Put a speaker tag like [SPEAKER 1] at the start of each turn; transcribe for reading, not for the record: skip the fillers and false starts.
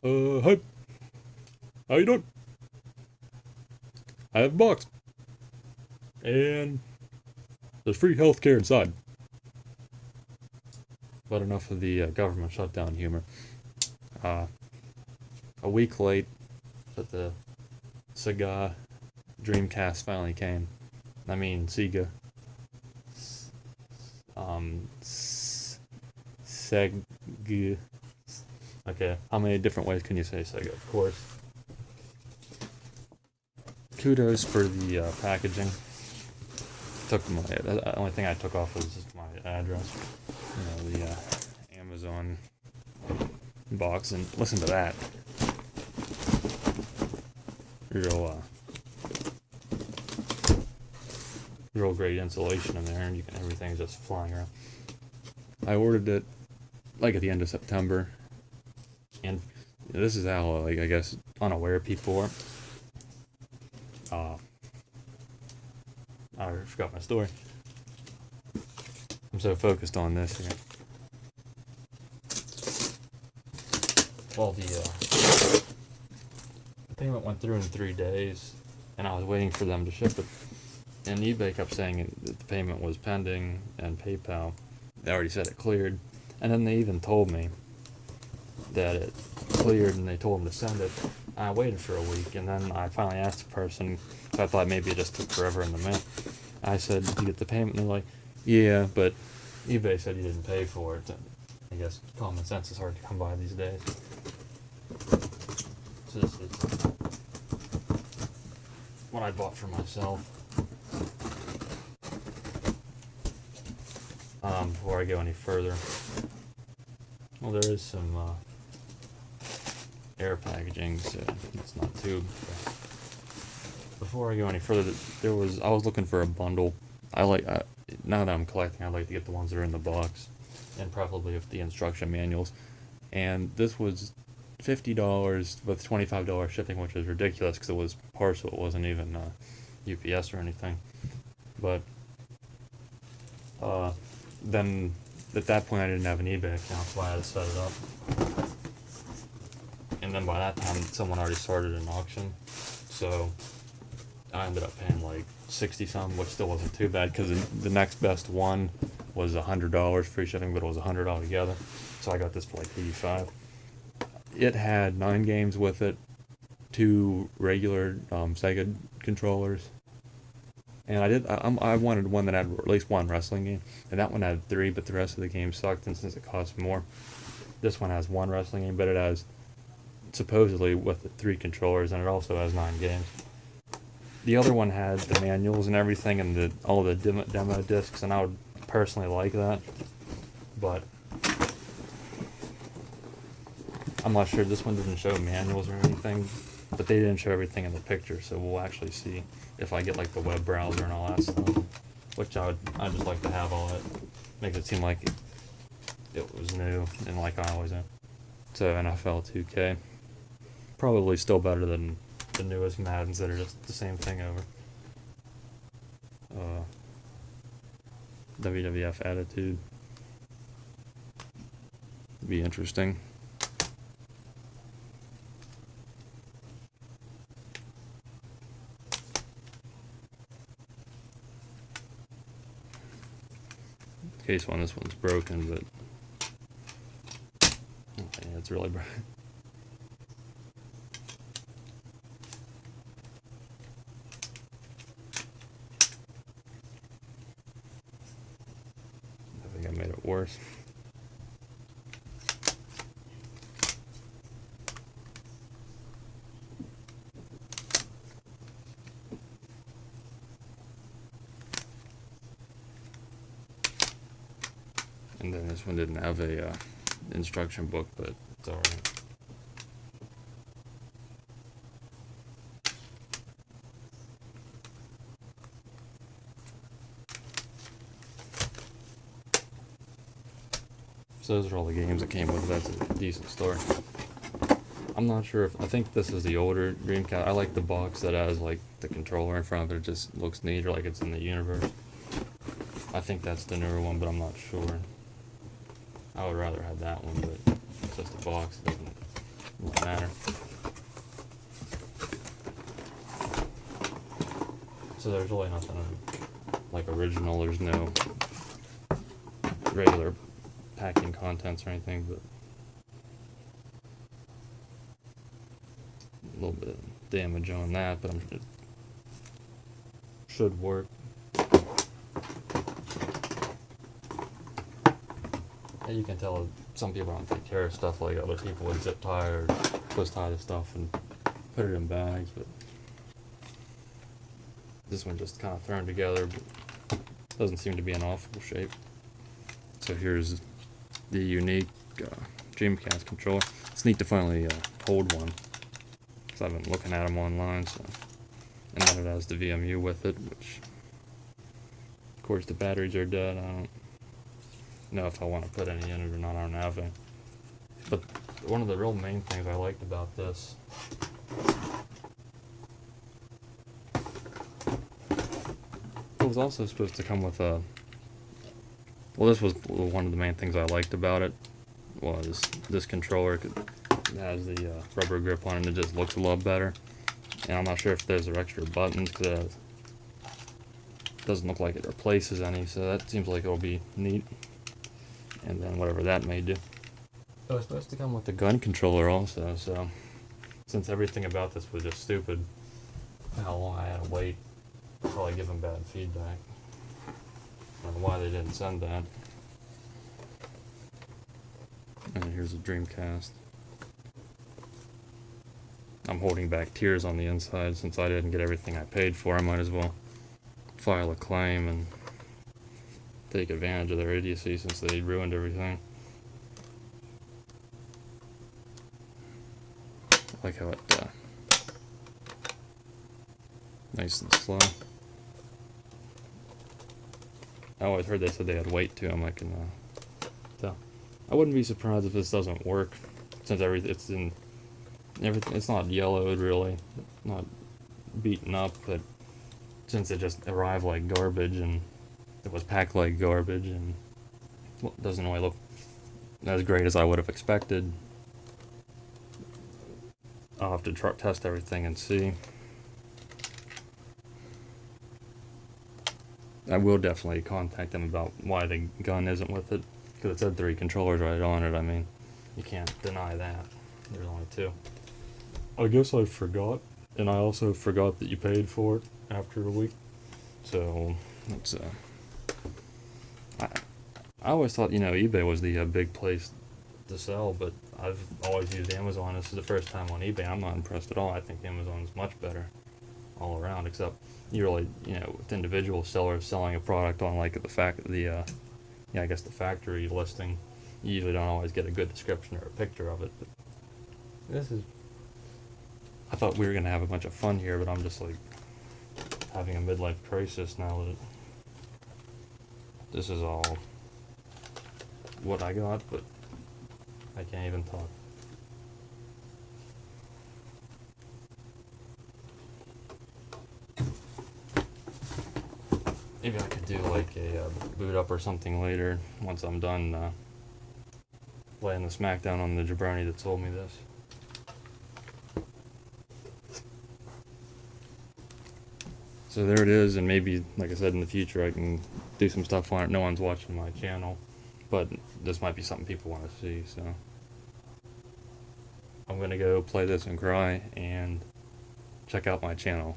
[SPEAKER 1] Hi. How you doing? I have a box. And there's free healthcare inside. But enough of the government shutdown humor. Uh, a week late, but the Sega Dreamcast finally came. I mean, Sega. Sega. Okay, how many different ways can you say Sega? Of course. Kudos for the packaging. The only thing I took off was just my address. You know, the Amazon box, and listen to that. Real great insulation in there, and everything's just flying around. I ordered it like at the end of September, and this is how I guess unaware people are. I forgot my story. I'm so focused on this here. Well, the payment went through in 3 days, and I was waiting for them to ship it. And eBay kept saying that the payment was pending, and PayPal, they already said it cleared. And then they even told me that it cleared, and they told them to send it. I waited for a week, and then I finally asked the person, so I thought maybe it just took forever in the mail. I said, "Did you get the payment?" And they're like, "Yeah, but eBay said you didn't pay for it." And I guess common sense is hard to come by these days. So this is what I bought for myself. Before I go any further, well, there is some air packaging, so it's not tube. Before I go any further, I was looking for a bundle. Now that I'm collecting, I'd like to get the ones that are in the box, and probably with the instruction manuals. And this was $50 with $25 shipping, which is ridiculous because it was parcel. It wasn't even UPS or anything. But then at that point, I didn't have an eBay account, so I had to set it up. And then by that time, someone already started an auction, so I ended up paying like 60 something, which still wasn't too bad because the next best one was $100 free shipping, but it was $100 altogether. So I got this for like 85. It had 9 games with it, 2 regular Sega controllers, and I wanted one that had at least 1 wrestling game, and that one had 3, but the rest of the games sucked, and since it cost more, this one has 1 wrestling game, but it has supposedly with the 3 controllers, and it also has 9 games. The other one had the manuals and everything, and all the demo discs, and I would personally like that, but I'm not sure. This one didn't show manuals or anything, but they didn't show everything in the picture, so we'll actually see if I get like the web browser and all that stuff, which I'd just like to have all that. Makes it seem like it was new, and like I always am. So NFL 2K, probably still better than the newest Maddens that are just the same thing over. WWF Attitude. Be interesting. Case one, this one's broken, but yeah, it's really broken. I think I made it worse. And then this one didn't have a instruction book, but it's alright. So those are all the games that came with it. That's a decent story. I'm not sure I think this is the older Dreamcast. I like the box that has like the controller in front of it. It just looks neater, like it's in the universe. I think that's the newer one, but I'm not sure. I would rather have that one, but it's just a box. It doesn't matter. So there's really nothing like original. There's no regular packing contents or anything, but a little bit of damage on that, but it should work. And you can tell some people don't take care of stuff like other people would zip tie or twist tie the stuff and put it in bags, but this one just kind of thrown together, but doesn't seem to be in awful shape. So here's the unique Dreamcast controller. It's neat to finally hold one, because I've been looking at them online. So, and then it has the VMU with it, which, of course, the batteries are dead. I don't know if I want to put any in it or not. I don't have any. But one of the real main things I liked about this it was also supposed to come with a. Well, this was one of the main things I liked about it, was this controller. It has the rubber grip on it, and it just looks a lot better. And I'm not sure if there's extra buttons, because it doesn't look like it replaces any, so that seems like it'll be neat. And then whatever that may do. It was supposed to come with the gun controller also, so since everything about this was just stupid, how long I had to wait, probably give them bad feedback. I don't know why they didn't send that. And here's a Dreamcast. I'm holding back tears on the inside since I didn't get everything I paid for. I might as well file a claim and take advantage of their idiocy since they ruined everything. I like how it nice and slow. I always heard they said they had weight to them. I can tell. I wouldn't be surprised if this doesn't work, since everything. It's not yellowed really, not beaten up, but since it just arrived like garbage and it was packed like garbage and doesn't really look as great as I would have expected. I'll have to test everything and see. I will definitely contact them about why the gun isn't with it, because it said 3 controllers right on it. I mean, you can't deny that. There's only 2. I guess I forgot, and I also forgot that you paid for it after a week. So, it's I always thought, eBay was the big place to sell, but I've always used Amazon. This is the first time on eBay. I'm not impressed at all. I think Amazon's much better all around, except usually, with individual sellers selling a product on like the factory listing, you usually don't always get a good description or a picture of it. But I thought we were gonna have a bunch of fun here, but I'm just like having a midlife crisis now that this is all what I got, but I can't even talk. Maybe I could do like a boot up or something later once I'm done laying the smackdown on the jabroni that sold me this. So there it is, and maybe, like I said, in the future I can do some stuff on it. No one's watching my channel, but this might be something people want to see, so I'm gonna go play this and cry and check out my channel.